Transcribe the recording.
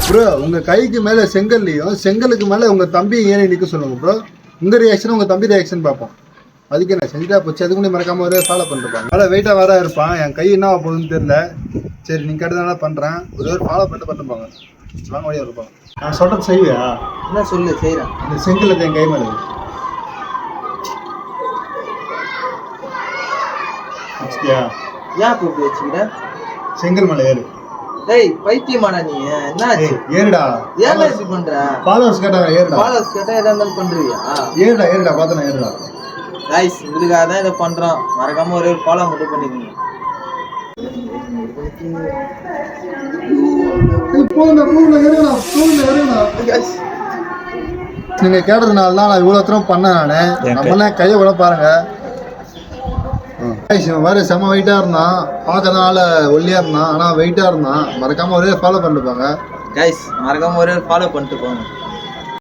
Bro உங்க கைக்கு மேல செங்கல்லையும் செங்கலுக்கு மேல உங்க தம்பி ஏறி நிக்க சொல்லுங்க ப்ரோ. உங்க ரியாக்ஷன் உங்க தம்பி ரியாக்ஷன் பார்ப்போம். அதுக்கு என்ன செஞ்சா போச்சு, அதுக்கு முன்னாடி மறக்காம ஒரே ஃபாலோ பண்ணிருப்பாங்க. நல்லா வெயிட்டா வர இருப்பான், என் கை என்ன போகுதுன்னு தெரியல. சரி நீங்க கேட்டதால பண்றேன், ஒரே ஒரு ஃபாலோ பண்ணிட்டு பண்ணுப்பாங்க. வாங்க வழியா இருப்பாங்க. நான் சொல்றது செய்வியா? என்ன சொல்லு செய்யறேன். இந்த செங்கல் என் கை மேல ஏன் கூப்பிட்டு வச்சுக்கிற? செங்கல் மேல ஏறு. டேய் பைத்தியமாடா நீ? என்னாச்சு? ஏறுடா. ஏன் இப்படி பண்ற? ஃபாலோவர்ஸ் கேட்டாங்க ஏறுடா. ஃபாலோவர்ஸ் கேட்டா எதா இருந்தாலும் பண்றியா? ஏறுடா பார்த்தா நான் ஏறுடா. கைஸ் உங்களுக்காக தான் இதை பண்றோம். மறக்காம ஒரே ஒரு ஃபாலோ மட்டும் பண்ணிக்கோங்க. நீங்க கேட்டதுனால தான் நான் இவ்வளவு தூரம் பண்ணேன். நானு நம்மளாம் கையை விட பாருங்க. வேற செம வெயிட்டா இருந்தான், பார்க்கறதுனால ஒல்லியா இருந்தான், ஆனா வெயிட்டா இருந்தான். மறக்காம ஒரே ஃபாலோ பண்ணிட்டு போங்க கைஸ். மறக்காம ஒரே ஃபாலோ பண்ணிட்டு போங்க.